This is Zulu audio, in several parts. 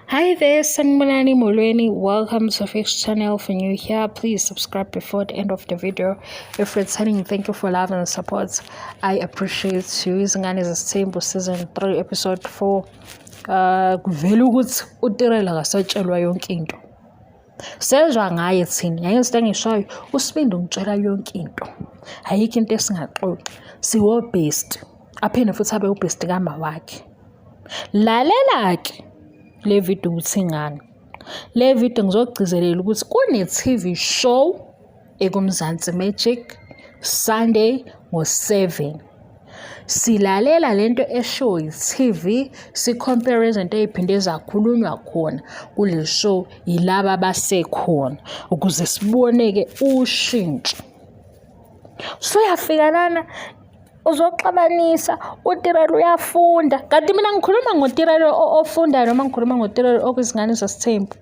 Hi there, Sanibonani Molweni. Welcome to Fix channel. If you're new here, please subscribe before the end of the video. If returning, thank you for love and support. I appreciate you. Izingane Zesithembu season 3 episode 4. Kuvela ukuthi uTirela akasatshelwa yonke into. Sezwa ngaye thina, yayinto engishoyo, uSibindi ungitshela yonke into. Ayikho into esingaxoxa. Siwo best. Aphinde futhi abe ubest kama wakhe. Lalela ke le video ukuthi ngani. Le video ngizogcizelela ukuthi kune TV show ekumzansi Magic Sunday ngo-7. Silalela lento eshow i-TV, si-compare izinto ey'phinde zakhulunywa khona kule show yilaba abasekhona ukuze siboneke ushintsho. So yafika lana uzoxabanisa uTirela uyafunda. Kanti mina ngikhuluma ngoTirela ofundayo noma ngikhuluma ngoTirela okuzingane Zesithembu.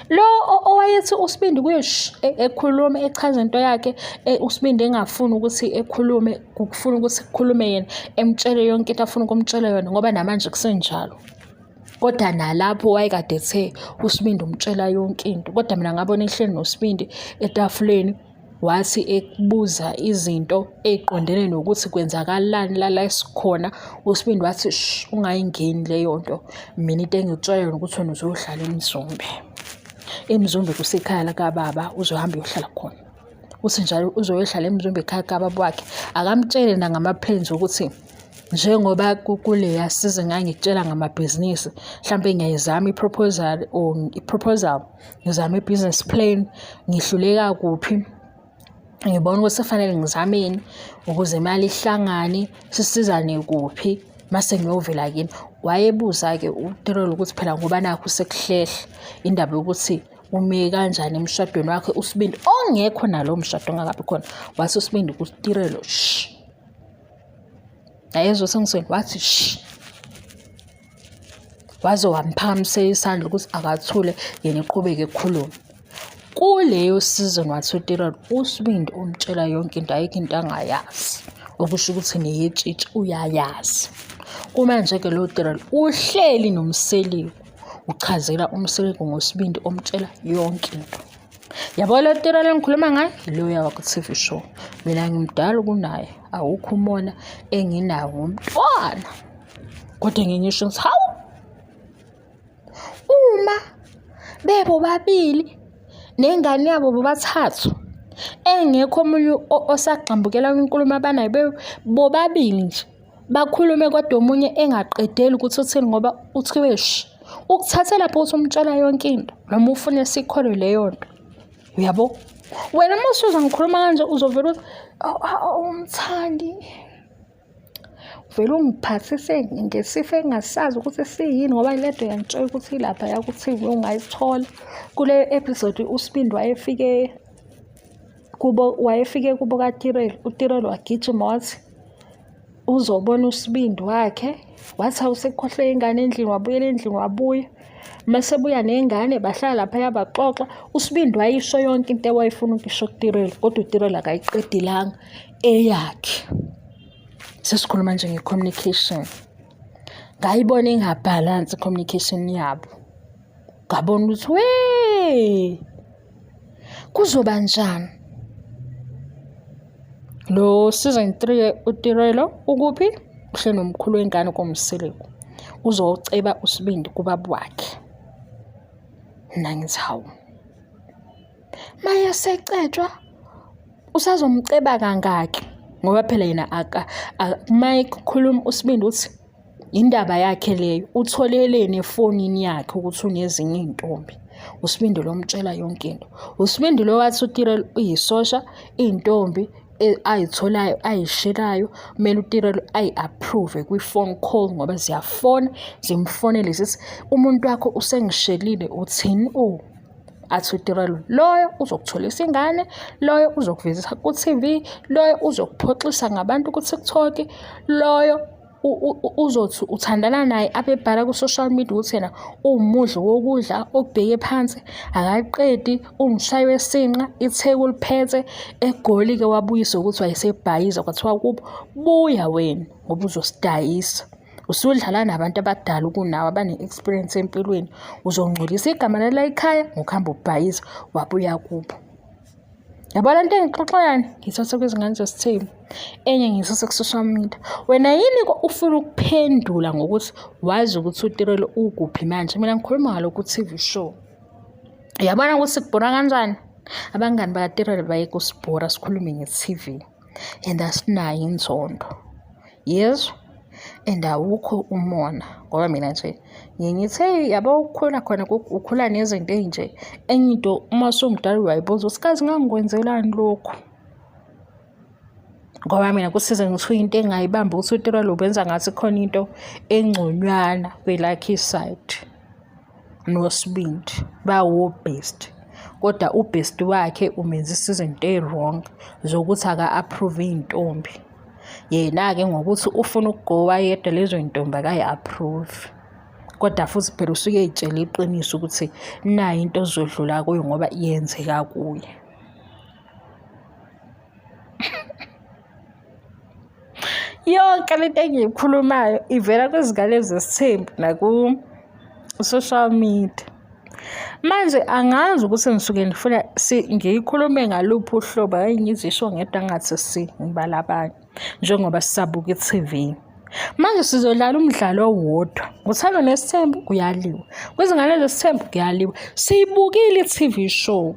Lo owayethi uSibindi kuye ekhuluma echaza into yakhe, uSibindi engafuni ukuthi ekhulume, kufuna ukuthi kukhulume yena, emtshele yonke into afuna ukumtshela yona ngoba namanje kusenjalo. Kodwa nalapho wayekade ethe uSibindi umtshela yonke into. Kodwa mina ngabona ehleli noSibindi etafuleni wathi ekubuza izinto eziqondene nokuthi kwenzakalani la esikhona. uSibindi wathi ungayingeni leyo nto, mina into engikutshela yona ukuthi wena uzohlala eMzumbe. eMzumbe kusekhaya lakababa, uzohamba uyohlala khona. Uthi njalo uzoyohlala eMzumbe ekhaya kababa wakhe. Akamtshele ngama-plans ukuthi njengoba kuleya season ngangikutshela ngamabhizinisi, mhlambe ngiyayizama i-proposal, ngizama i-business plan, ngihluleka kuphi, ngibona ukuthi kufanele ngizameni ukuze imali ihlangane, sisizane kuphi mase ngiyovela kini. Wayebuza ke uTirela ukuthi phela ngoba nakho sekuhlehla indaba yokuthi ume kanjani emshadweni wakhe uSibindi ongekho nalo mshado ongakabi khona. Wathi uSibindi kuTirela ayezwa sengisweni wathi waze wamphakamisa isandla ukuthi akathule yena eqhubeke ekhuluma. Kuleyo season wathi uTirela uSibindi umtshela yonke into, ayikho into angayazi, okusho ukuthi neyetshitshi uyayazi. Kumanje ke lo Tirela uhleli nomseliku, uchazela umseliku ngoSibindi omtshela yonke into. Yabo lo Tirela engikhuluma ngaye loya wakho TV show. Mina ngimdala kunaye, awukho umona enginawo ngomntwana. Kodwa ngingisho ukuthi hawu, uma bebo babili nengane yabo bobathathu, engekho omunye osagqambukela kwinkulumo abanayo, bobabili nje bakhulume kodwa omunye engaqedeli ukuthi uthini ngoba uthiwe ukuthathe lapho uthi umtshela yonke into noma ufune sikholwe leyo nto. Uyabo, wena uma usuza ngikhuluma kanje uzovela uthi umthandi vele ungiphathise ngesifo engasazi ukuthi siyini ngoba ledo yangitshela ukuthi lapha yakuthi ungayithola. Kule episode uSibindi wayefike kubo kaTirela. uTirela wagijima wathi uzobona uSibindi wakhe, wathi awusekhohle ingane endlini, wabuyela endlini wabuya. Mase buya nengane bahlala lapha yabaxoxa. uSibindi wayisho yonke into ewayefuna ukisho kuTirela, kodwa uTirela akayiqedilanga eyakhe. Sesikhuluma nje nge-communication. Ngayibona ingabhalansi communication yabo. Ngabona ukuthi kuzoba njani. Lo season 3 uTirela ukuphi? Uhleli nomkhulu wengane komseliku. Uzoceba uSibindi kubaba wakhe. Mina ngithi hawu, maya secetshwa usazomceba kangaki ngoba phela yena Mike khuluma uSibindi uthi indaba yakhe leyo utholeleni efonini yakhe ukuthi unezinye intombi. uSibindi lo mtshela yonke into. uSibindi lo wathi uTirela uyisosha, intombi ayitholayo ayishelayo kumele uTirela ayi-approve kwi-phone call ngoba ziyafona, zimfonele zithi umuntu wakho usengishelile uthini. Athi uTirela loyo uzokutholisa ingane, loyo uzokuvezisa ku-TV, loyo uzokuphoxisa ngabantu ku-TikTok, loyo uzothi uthandana naye abebhala ku-social media ukuthi yena uwumudli wokudla okubheke phansi, akayiqedi, ungishayi wesinqa, itheku liphethe, eGoli-ke wabuyisa ukuthi wayesebhayiza kwathiwa kubo buya wena ngoba uzosidayisa. usudlala nabantu abadala kunawe abane-experience empilweni, uzongcolisa igama lala ekhaya ngokuhamba ubhayiza wabuya kubo. Yabona lento engixoxayani ngithatha kwizingane zesithembu, enye ngithatha ku-social media. Wena yini ufuna ukuphendula ngokuthi wazi ukuthi uTirelo ukuphi manje? Mina ngikhuluma ngalokhu ku-TV show. Yabona ukuthi sikubhora kanjani? Abangani bakaTirelo baye kusibhora sikhulume nge-TV and asinayo inzondo. Yezwa? And awukho umona ngoba mina nje ngithe yabo ukukhula khona ukhula nezinto ezinje. Enye into uma sungidala uyayibuza usikazi ngangikwenzelani lokho, ngoba mina kusize ngithiwe into engayibamba ukuthi uTirelo benza ngathi khona into engconywana kwe-lucky side noSibindi bawo-best, kodwa u-best wakhe umenzisa izinto ezi-wrong zokuthi aka-approve iy'ntombi. Yena-ke ngokuthi ufuna ukugowa yedwa lezo y'ntombi akayi-approve, kodwa futhi phela usuke ey'tshela iqiniso ukuthi nayo into ezodlula kuyo ngoba yenzeka kuye. Yonke lento engiyikhulumayo ivela kwizingane zesithembu naku-social media. Manje angazi ukuthi ngisuke ngifuna ngiyikhulume ngaluphi uhlobo, hhayi ngizisho ngedwa ngathi ngibala abanye njengoba sisabuka i-TV. Manje sizodlala umdlalo owodwa, ngoThando Nesithembu kuyaliwa, kwizingane zesithembu kuyaliwa. Siyibukile i-TV show,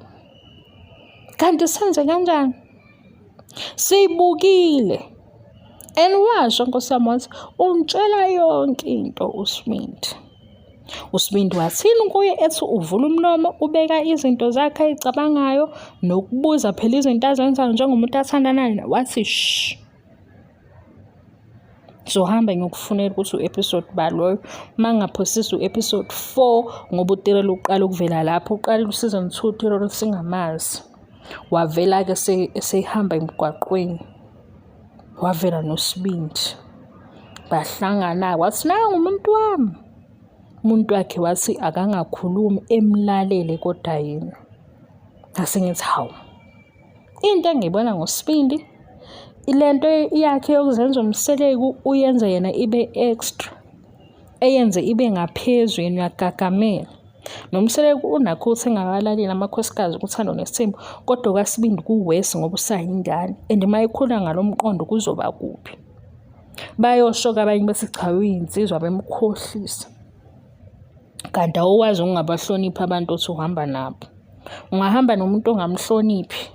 kanti senze kanjani? Siyibukile and washo Nkosi yami wathi untshela yonke into uSibindi. uSibindi wathini kuye ethi uvula umlomo ubeka izinto zakhe ayicabangayo nokubuza phela izinto azenzayo njengomuntu athandana naye, wathi shh. Sohamba ngiyokufunela ukuthi u-episode baloyo mangaphosisa u-episode 4 ngoba uTirelo uqala ukuvela lapho, uqala u-season 2 uTirelo singamazi. Wavela-ke esehamba emgwaqweni, wavela noSibindi bahlangana, wathi nangu umuntu wami. Umuntu wakhe wathi akangakhulumi emlalele kodwa yena. Asengithi hawu, into engiyibona ngoSibindi ilento yakhe yokuzenza umseleku uyenze yena ibe extra, eyenze ibe ngaphezu yena uyagagamela. Nomseleku unakho ukuthi engabalaleli amakhosikazi kuThando Nesithembu, kodwa kaSibindi kuwesi ngoba usayingane and uma ikhula ngalomqondo kuzoba kuphi. Bayoshoka abanye bethi cha uyinsizwa bemkhohlisa, kanti awukwazi ukungabahloniphi abantu othi uhamba nabo. Ungahamba nomuntu ongamhloniphi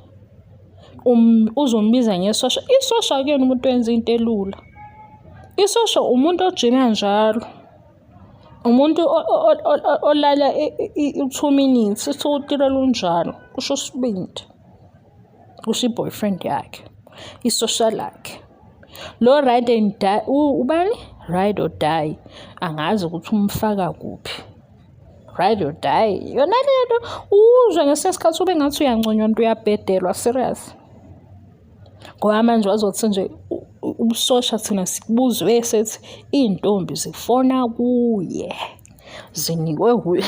uzombiza ngesosha. Isosha kuyena umuntu wenza into elula. Isosha umuntu ojima njalo, umuntu olala 2 minutes. Ithu uTirelo unjalo, kusho uSibindi, kusho i-boyfriend yakhe, isosha lakhe. Lo ride and die ubani? Ride or die, angazi ukuthi umfaka kuphi. Ride or die yona lento uzwe ngesinye isikhathi ube ngathi uyanconywa into uyabhedelwa serious. Ngoba manje wazothi nje ubusosha thina sikubuzwe sethi iy'ntombi zifona kuye, zinikwe kuye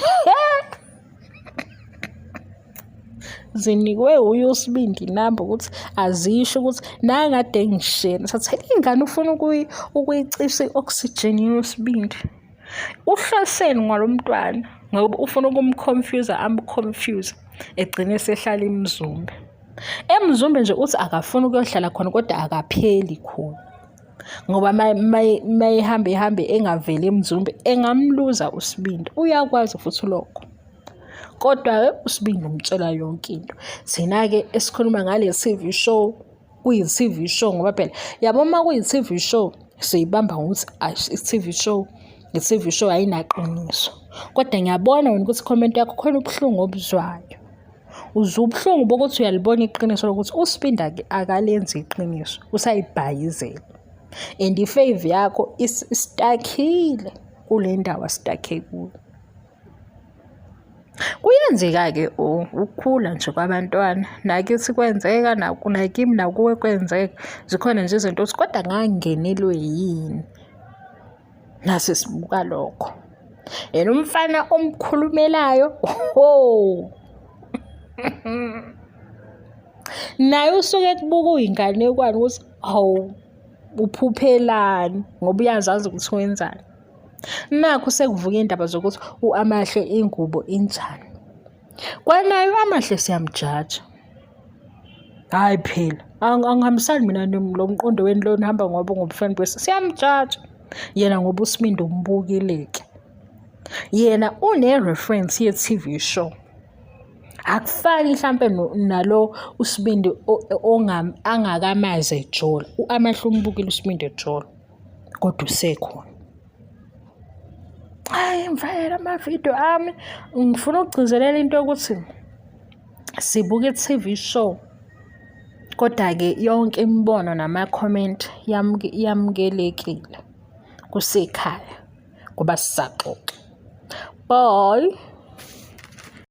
zinikwe uye uSibindi inamba ukuthi azisho ukuthi nangade ngishena. Sathi ingane ufuna ukuyicisha i-oxygen yoSibindi. Uhlaseni ngalomntwana ngoba ufuna ukumconfuse amconfuse, egcine sehlala eMzumbe. eMzumbe nje uthi akafuna ukuyohlala khona kodwa akapheli khona, ngoba mayihambe engaveli eMzumbe engamluza uSibindi. Uyakwazi futhi lokho, kodwa-ke uSibindi umtshela yonke into. Thina-ke esikhuluma ngale TV show, kuyi-TV show ngoba phela yabo uma kuyi-TV show siyibamba ngokuthi i-TV show ayinaqiniso, kodwa ngiyabona wena ukuthi comment yakho khona ubuhlungu obuzwayo. Uzwa ubuhlungu bokuthi uyalibona iqiniso lokuthi uSibindi akalenzi iqiniso, usayibhayizela. And i-fave yakho istakhile kule ndawo astakhe kuyo. Kuyenzeka-ke ukukhula nje kwabantwana, nakithi kwenzeka, nakimi nakuwe kwenzeka. Zikhona nje izinto othi kodwa ngangenelwe yini, nase sibuka lokho. Yena umfana omkhulumelayo naye usuke kubuka uyinganekwane ukuthi hawu uphuphelani ngoba uyazazi ukuthi wenzani. Nakho sekuvuka iy'ndaba zokuthi u-Amahle ingubo injani. Kwanaye u-Amahle siyamjaja. Hhayi phela, angihambisani mina lo mqondo wenu lo nihamba ngoba ngobufana bese. Siyamjaja. Yena ngoba uSibindi umbukile-ke. Yena une-reference ye-TV show. Akufani mhlampe nalo uSibindi angakamazi eJola. U-Amahle umbukile uSibindi eJola. Kodwa usekhona. Hayi mfayela amavidiyo ami. Ngifuna ukugcizelela into yokuthi sibuka i-TV show. Kodwa-ke yonke imibono nama-comment yamukelekile kusekhaya ngoba sisaxoxa. Bye.